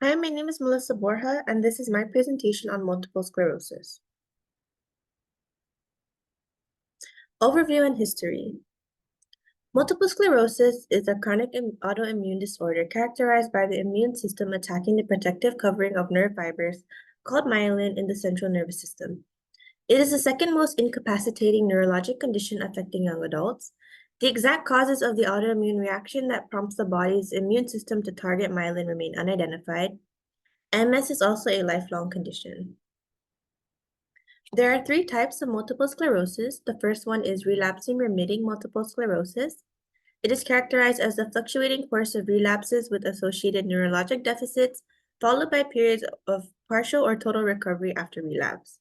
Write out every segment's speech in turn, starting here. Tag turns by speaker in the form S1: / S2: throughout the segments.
S1: Hi, my name is Melissa Borja, and this is my presentation on multiple sclerosis. Overview and history. Multiple sclerosis is a chronic autoimmune disorder characterized by the immune system attacking the protective covering of nerve fibers called myelin in the central nervous system. It is the second most incapacitating neurologic condition affecting young adults. The exact causes of the autoimmune reaction that prompts the body's immune system to target myelin remain unidentified. MS is also a lifelong condition. There are three types of multiple sclerosis. The first one is relapsing remitting multiple sclerosis. It is characterized as the fluctuating course of relapses with associated neurologic deficits, followed by periods of partial or total recovery after relapse.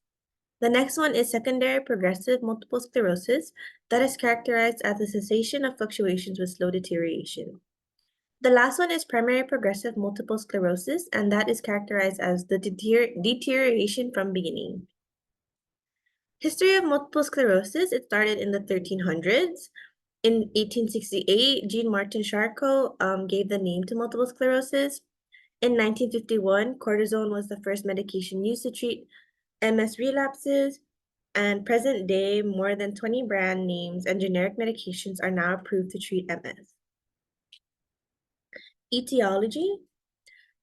S1: The next one is secondary progressive multiple sclerosis that is characterized as the cessation of fluctuations with slow deterioration. The last one is primary progressive multiple sclerosis, and that is characterized as the deterioration from beginning. History of multiple sclerosis, it started in the 1300s. In 1868, Jean-Martin Charcot gave the name to multiple sclerosis. In 1951, cortisone was the first medication used to treat MS relapses. And present day, more than 20 brand names and generic medications are now approved to treat MS. Etiology.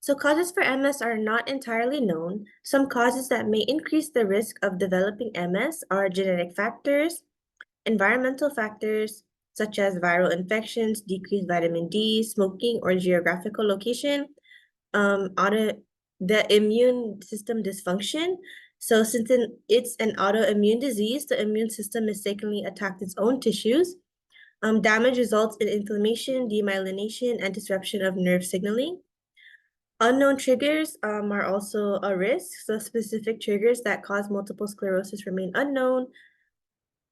S1: So causes for MS are not entirely known. Some causes that may increase the risk of developing MS are genetic factors, environmental factors, such as viral infections, decreased vitamin D, smoking, or geographical location, the immune system dysfunction. So since it's an autoimmune disease, the immune system mistakenly attacked its own tissues. Damage results in inflammation, demyelination, and disruption of nerve signaling. Unknown triggers are also a risk. So specific triggers that cause multiple sclerosis remain unknown,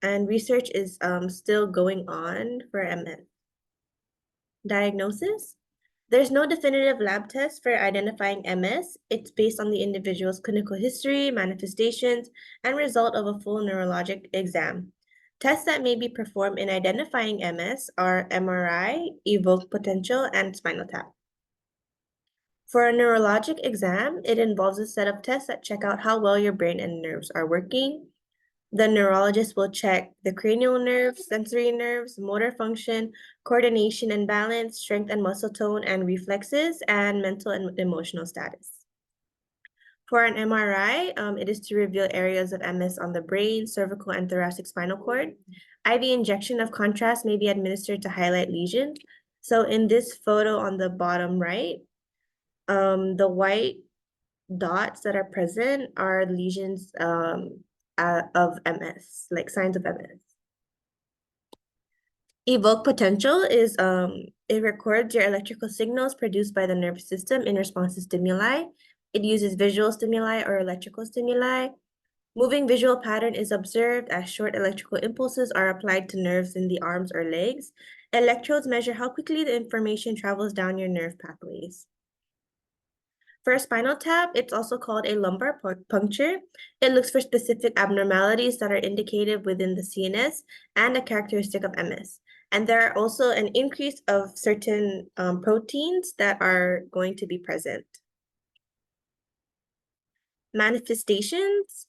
S1: and research is still going on for MS. Diagnosis. There's no definitive lab test for identifying MS. It's based on the individual's clinical history, manifestations, and result of a full neurologic exam. Tests that may be performed in identifying MS are MRI, evoked potential, and spinal tap. For a neurologic exam, it involves a set of tests that check out how well your brain and nerves are working. The neurologist will check the cranial nerves, sensory nerves, motor function, coordination and balance, strength and muscle tone and reflexes, and mental and emotional status. For an MRI, it is to reveal areas of MS on the brain, cervical, and thoracic spinal cord. IV injection of contrast may be administered to highlight lesions. So in this photo on the bottom right, the white dots that are present are lesions of MS, like signs of MS. Evoke potential is it records your electrical signals produced by the nervous system in response to stimuli. It uses visual stimuli or electrical stimuli. Moving visual pattern is observed as short electrical impulses are applied to nerves in the arms or legs. Electrodes measure how quickly the information travels down your nerve pathways. For a spinal tap, it's also called a lumbar puncture. It looks for specific abnormalities that are indicated within the CNS and a characteristic of MS. And there are also an increase of certain proteins that are going to be present. Manifestations.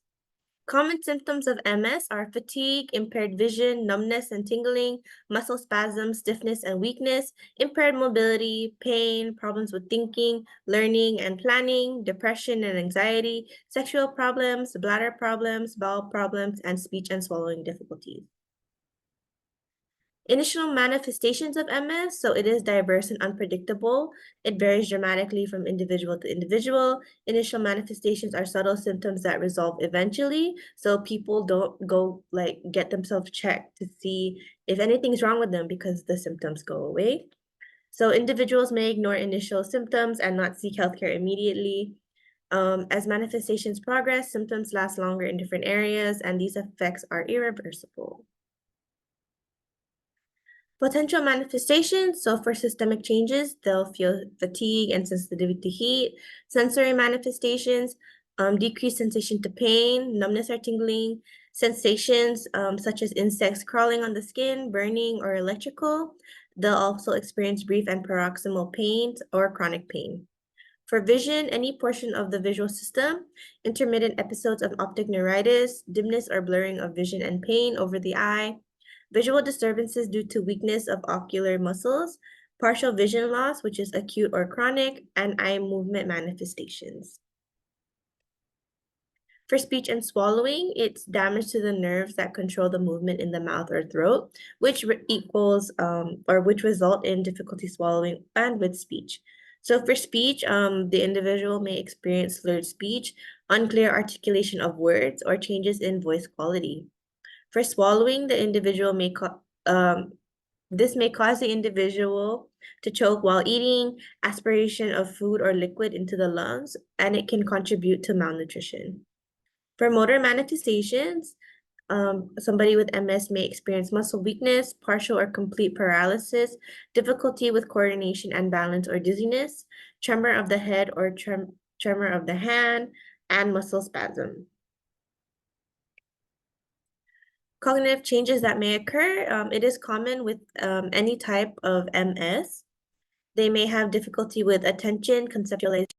S1: Common symptoms of MS are fatigue, impaired vision, numbness and tingling, muscle spasms, stiffness and weakness, impaired mobility, pain, problems with thinking, learning and planning, depression and anxiety, sexual problems, bladder problems, bowel problems, and speech and swallowing difficulties. Initial manifestations of MS, so it is diverse and unpredictable. It varies dramatically from individual to individual. Initial manifestations are subtle symptoms that resolve eventually, so people don't go get themselves checked to see if anything's wrong with them because the symptoms go away. So individuals may ignore initial symptoms and not seek healthcare immediately. As manifestations progress, symptoms last longer in different areas, and these effects are irreversible. Potential manifestations, so for systemic changes, they'll feel fatigue and sensitivity to heat. Sensory manifestations, decreased sensation to pain, numbness or tingling, sensations such as insects crawling on the skin, burning, or electrical. They'll also experience brief and paroxysmal pain or chronic pain. For vision, any portion of the visual system, intermittent episodes of optic neuritis, dimness or blurring of vision and pain over the eye, visual disturbances due to weakness of ocular muscles, partial vision loss, which is acute or chronic, and eye movement manifestations. For speech and swallowing, it's damage to the nerves that control the movement in the mouth or throat, which which result in difficulty swallowing and with speech. So for speech, the individual may experience slurred speech, unclear articulation of words, or changes in voice quality. For swallowing, this may cause the individual to choke while eating, aspiration of food or liquid into the lungs, and it can contribute to malnutrition. For motor manifestations, somebody with MS may experience muscle weakness, partial or complete paralysis, difficulty with coordination and balance or dizziness, tremor of the head or tremor of the hand, and muscle spasm. Cognitive changes that may occur, it is common with any type of MS. They may have difficulty with attention, conceptualization,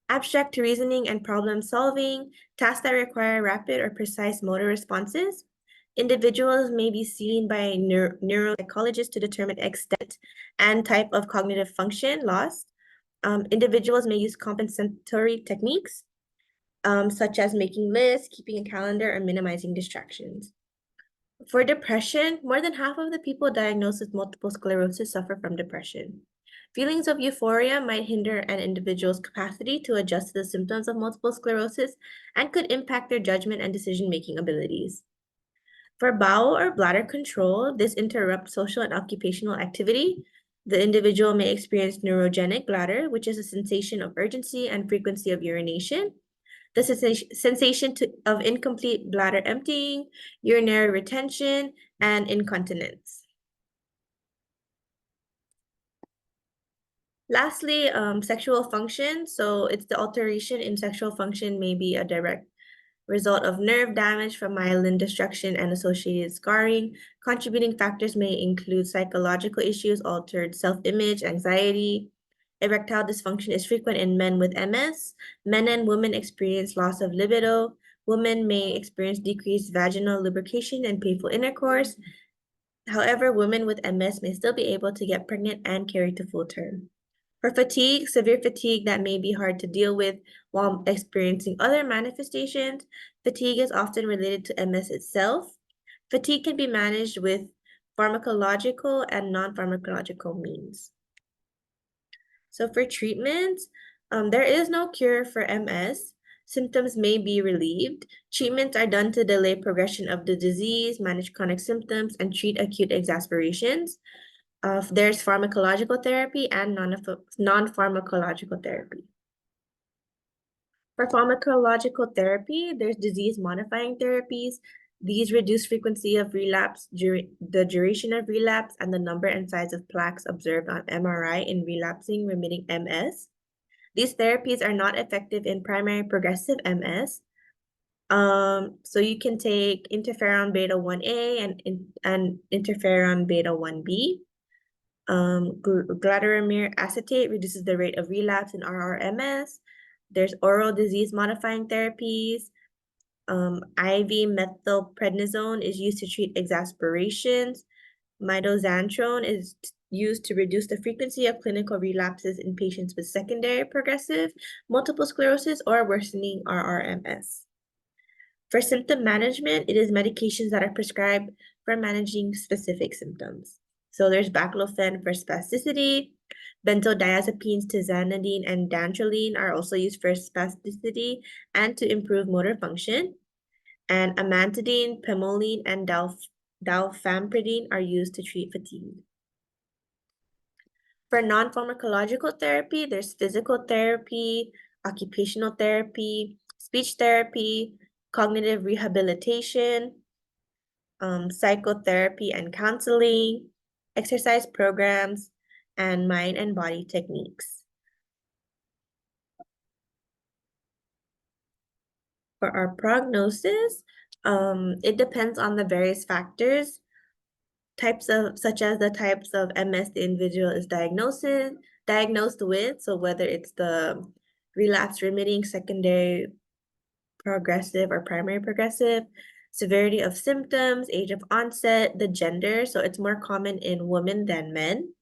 S1: abstract reasoning and problem solving, tasks that require rapid or precise motor responses. Individuals may be seen by neuropsychologists to determine extent and type of cognitive function lost. Individuals may use compensatory techniques, such as making lists, keeping a calendar, or minimizing distractions. For depression, more than half of the people diagnosed with multiple sclerosis suffer from depression. Feelings of euphoria might hinder an individual's capacity to adjust to the symptoms of multiple sclerosis and could impact their judgment and decision-making abilities. For bowel or bladder control, this interrupts social and occupational activity. The individual may experience neurogenic bladder, which is a sensation of urgency and frequency of urination, the sensation of incomplete bladder emptying, urinary retention, and incontinence. Lastly, sexual function. So it's the alteration in sexual function may be a direct result of nerve damage from myelin destruction and associated scarring. Contributing factors may include psychological issues, altered self-image, anxiety. Erectile dysfunction is frequent in men with MS. Men and women experience loss of libido. Women may experience decreased vaginal lubrication and painful intercourse. However, women with MS may still be able to get pregnant and carry to full term. For fatigue, severe fatigue that may be hard to deal with while experiencing other manifestations, fatigue is often related to MS itself. Fatigue can be managed with pharmacological and non-pharmacological means. So for treatment, there is no cure for MS. Symptoms may be relieved. Treatments are done to delay progression of the disease, manage chronic symptoms, and treat acute exacerbations. There's pharmacological therapy and non-pharmacological therapy. For pharmacological therapy, there's disease-modifying therapies. These reduce frequency of relapse, the duration of relapse, and the number and size of plaques observed on MRI in relapsing remitting MS. These therapies are not effective in primary progressive MS. So you can take interferon beta 1A and interferon beta 1B. Glatiramer acetate reduces the rate of relapse in RRMS. There's oral disease-modifying therapies. IV methylprednisone is used to treat exacerbations. Mitoxantrone is used to reduce the frequency of clinical relapses in patients with secondary progressive multiple sclerosis or worsening RRMS. For symptom management, it is medications that are prescribed for managing specific symptoms. So there's baclofen for spasticity. Benzodiazepines, tizanidine, and dantrolene are also used for spasticity and to improve motor function. And amantadine, pimoline, and dalfampridine are used to treat fatigue. For non-pharmacological therapy, there's physical therapy, occupational therapy, speech therapy, cognitive rehabilitation, psychotherapy and counseling, exercise programs, and mind and body techniques. For our prognosis, it depends on the various factors such as the types of MS the individual is diagnosed with, so whether it's the relapse remitting, secondary progressive, or primary progressive, severity of symptoms, age of onset, the gender, so it's more common in women than men,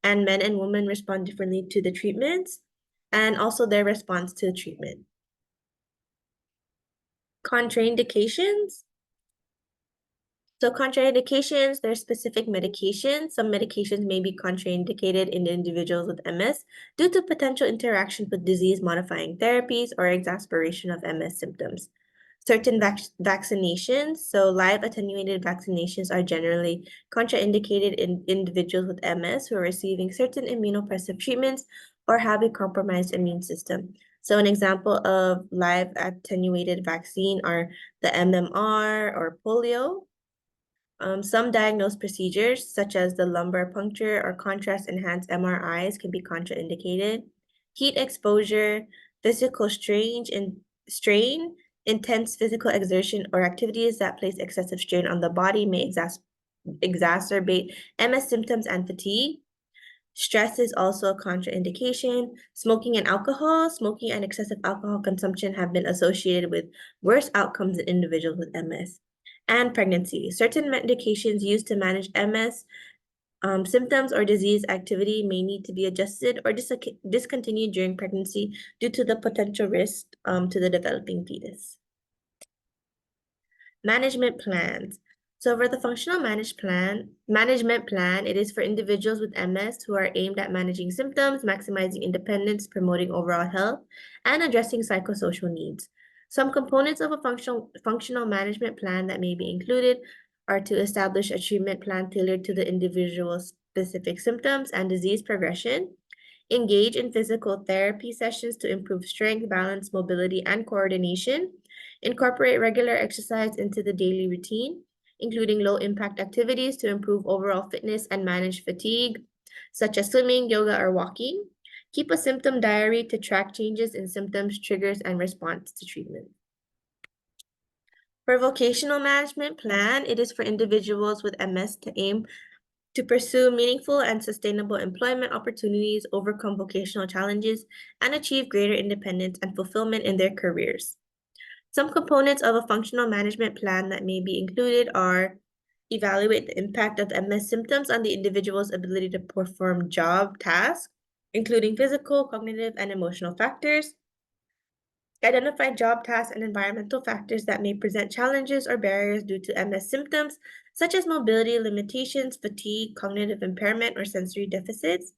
S1: and men and women respond differently to the treatments, and also their response to the treatment. Contraindications. So contraindications, there's specific medications. Some medications may be contraindicated in individuals with MS due to potential interaction with disease-modifying therapies or exacerbation of MS symptoms. Certain vaccinations, so live attenuated vaccinations are generally contraindicated in individuals with MS who are receiving certain immunosuppressive treatments or have a compromised immune system. So an example of live attenuated vaccine are the MMR or polio. Some diagnosed procedures, such as the lumbar puncture or contrast-enhanced MRIs, can be contraindicated. Heat exposure, physical strain, intense physical exertion, or activities that place excessive strain on the body may exacerbate MS symptoms and fatigue. Stress is also a contraindication. Smoking and excessive alcohol consumption have been associated with worse outcomes in individuals with MS. And pregnancy. Certain medications used to manage MS symptoms or disease activity may need to be adjusted or discontinued during pregnancy due to the potential risk to the developing fetus. Management plans. So for the functional management plan, it is for individuals with MS who are aimed at managing symptoms, maximizing independence, promoting overall health, and addressing psychosocial needs. Some components of a functional management plan that may be included are to establish a treatment plan tailored to the individual's specific symptoms and disease progression, engage in physical therapy sessions to improve strength, balance, mobility, and coordination, incorporate regular exercise into the daily routine, including low-impact activities to improve overall fitness and manage fatigue, such as swimming, yoga, or walking. Keep a symptom diary to track changes in symptoms, triggers, and response to treatment. For vocational management plan, it is for individuals with MS to aim to pursue meaningful and sustainable employment opportunities, overcome vocational challenges, and achieve greater independence and fulfillment in their careers. Some components of a functional management plan that may be included are evaluate the impact of MS symptoms on the individual's ability to perform job tasks, including physical, cognitive, and emotional factors. Identify job tasks and environmental factors that may present challenges or barriers due to MS symptoms, such as mobility limitations, fatigue, cognitive impairment, or sensory deficits.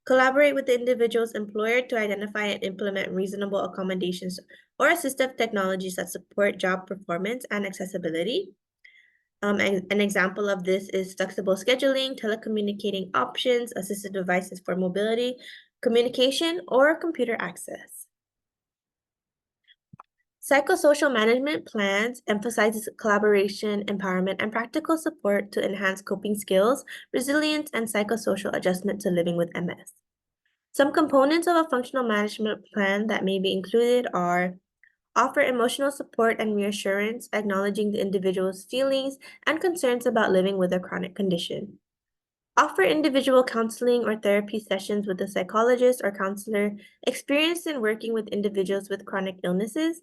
S1: Collaborate with the individual's employer to identify and implement reasonable accommodations or assistive technologies that support job performance and accessibility. An example of this is flexible scheduling, telecommunicating options, assistive devices for mobility, communication, or computer access. Psychosocial management plans emphasizes collaboration, empowerment, and practical support to enhance coping skills, resilience, and psychosocial adjustment to living with MS. Some components of a functional management plan that may be included are offer emotional support and reassurance, acknowledging the individual's feelings and concerns about living with a chronic condition. Offer individual counseling or therapy sessions with a psychologist or counselor experienced in working with individuals with chronic illnesses.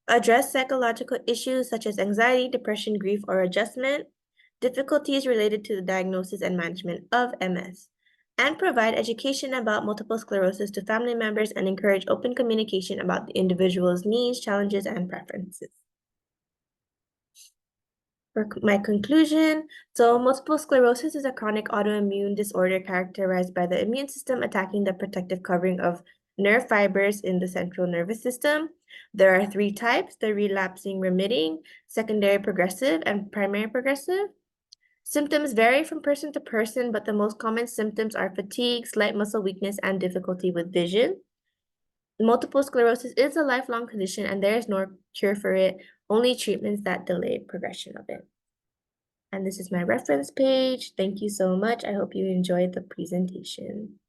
S1: Address psychological issues such as anxiety, depression, grief, or adjustment, difficulties related to the diagnosis and management of MS, and provide education about multiple sclerosis to family members and encourage open communication about the individual's needs, challenges, and preferences. For my conclusion, so multiple sclerosis is a chronic autoimmune disorder characterized by the immune system attacking the protective covering of nerve fibers in the central nervous system. There are 3 types: the relapsing remitting, secondary progressive, and primary progressive. Symptoms vary from person to person, but the most common symptoms are fatigue, slight muscle weakness, and difficulty with vision. Multiple sclerosis is a lifelong condition, and there is no cure for it, only treatments that delay progression of it. And this is my reference page. Thank you so much. I hope you enjoyed the presentation.